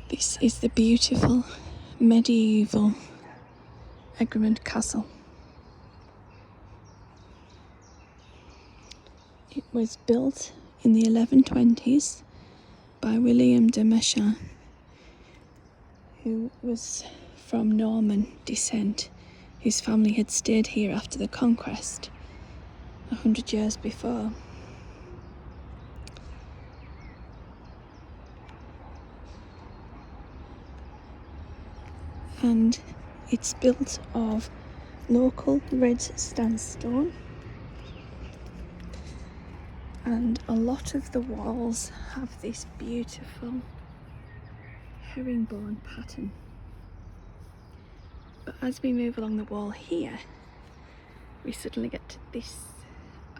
This is the beautiful medieval Egremont Castle. It was built in the 1120s by William de Meschine, who was from Norman descent. His family had stayed here after the conquest 100 years before. And it's built of local red sandstone, and a lot of the walls have this beautiful herringbone pattern. But as we move along the wall here, we suddenly get to this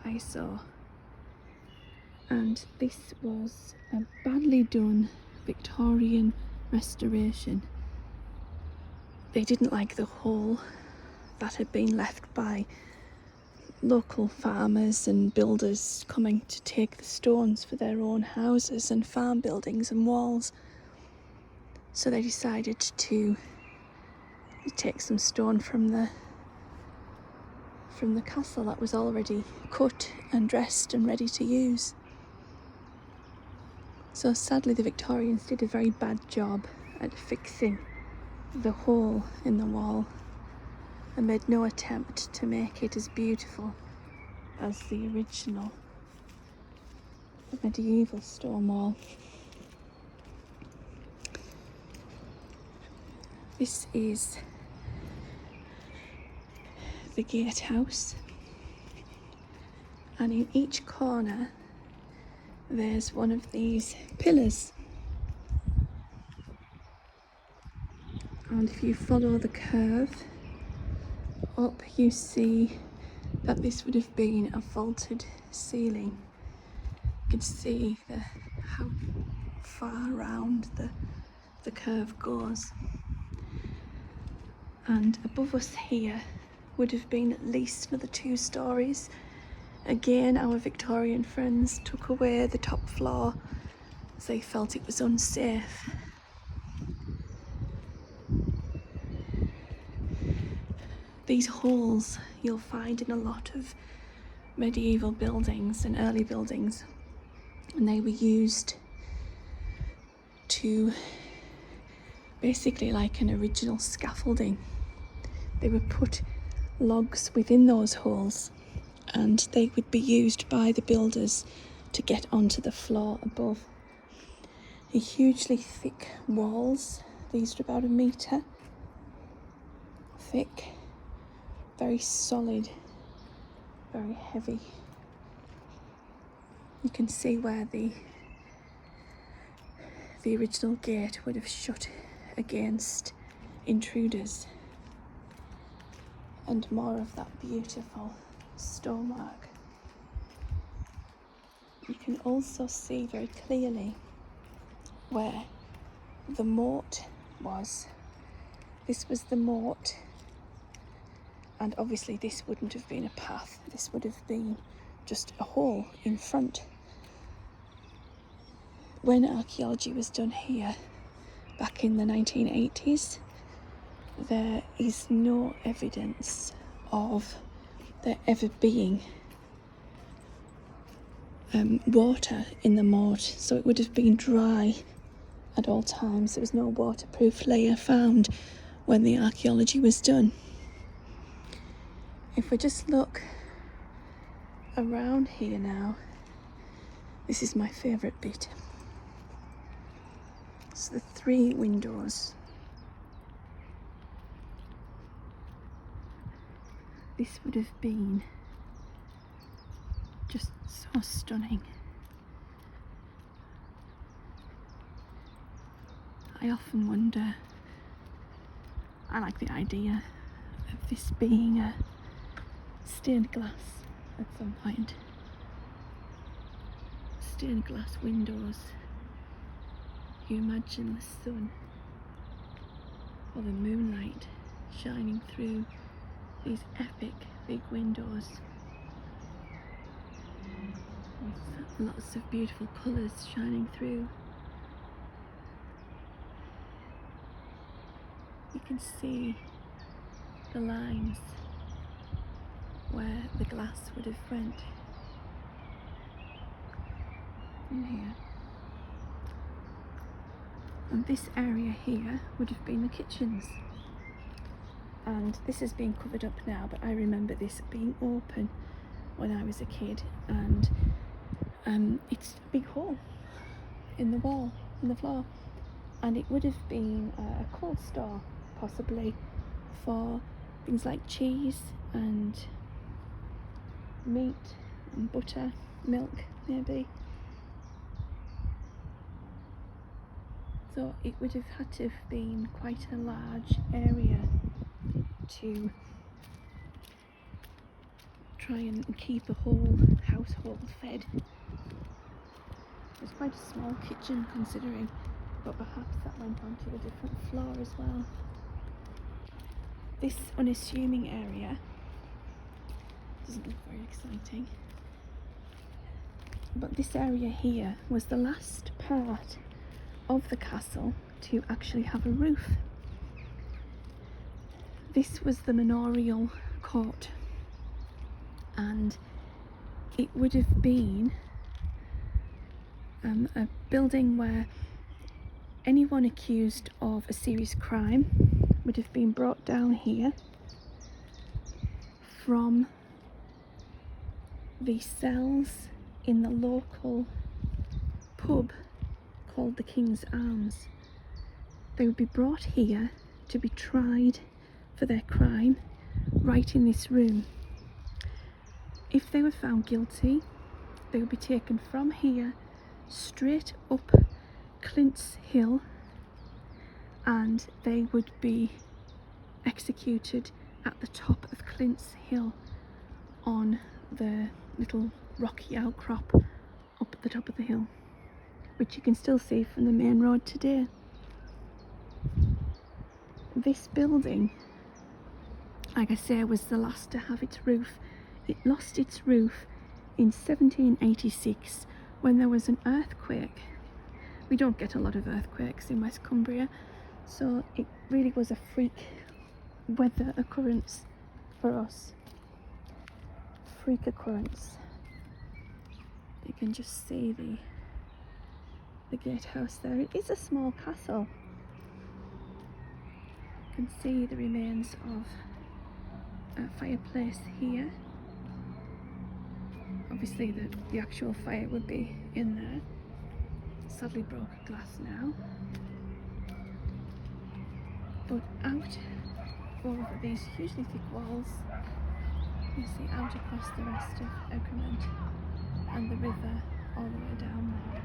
eyesore, and this was a badly done Victorian restoration. They didn't like the hole that had been left by local farmers and builders coming to take the stones for their own houses and farm buildings and walls. So they decided to take some stone from the castle that was already cut and dressed and ready to use. So sadly the Victorians did a very bad job at fixing the hole in the wall and made no attempt to make it as beautiful as the original medieval stone wall. This is the gatehouse, and in each corner there's one of these pillars, and if you follow the curve up you see that this would have been a vaulted ceiling. You can see how far round the curve goes, and above us here would have been at least another 2 stories. Again, our Victorian friends took away the top floor as they felt it was unsafe. These holes you'll find in a lot of medieval buildings and early buildings, and they were used to basically like an original scaffolding. They would put logs within those holes and they would be used by the builders to get onto the floor above. The hugely thick walls, these are about 1 metre thick, very solid, very heavy. You can see where the original gate would have shut against intruders, and more of that beautiful stonework. You can also see very clearly where the moat was. This was the moat, and obviously this wouldn't have been a path, this would have been just a hole in front. When archaeology was done here back in the 1980s, there is no evidence of there ever being water in the moat, so it would have been dry at all times. There was no waterproof layer found when the archaeology was done. If we just look around here now, this is my favourite bit. It's the 3 windows. This would have been just so stunning. I often wonder, I like the idea of this being a stained glass at some point. Stained glass windows. You imagine the sun or the moonlight shining through these epic big windows with lots of beautiful colours shining through. can see the lines where the glass would have went in here. And this area here would have been the kitchens. And this has been covered up now, but I remember this being open when I was a kid, and it's a big hole in the wall, in the floor, and it would have been a cold store, possibly, for things like cheese and meat and butter, milk maybe. So it would have had to have been quite a large area to try and keep a whole household fed. It's quite a small kitchen considering, but perhaps that went on to a different floor as well. This unassuming area doesn't look very exciting, but this area here was the last part of the castle to actually have a roof. This was the manorial court, and it would have been a building where anyone accused of a serious crime would have been brought down here from the cells in the local pub called the King's Arms. They would be brought here to be tried for their crime right in this room. If they were found guilty, they would be taken from here straight up Clints Hill, and they would be executed at the top of Clints Hill on the little rocky outcrop up at the top of the hill, which you can still see from the main road today. This building, like I say, was the last to have its roof. It lost its roof in 1786 when there was an earthquake. We don't get a lot of earthquakes in West Cumbria, so it really was a freak weather occurrence for us. Freak occurrence. You can just see the gatehouse there. It is a small castle. You can see the remains of a fireplace here. Obviously the actual fire would be in there. Sadly broken glass now. But out over these hugely thick walls, you see out across the rest of Egremont and the river all the way down there.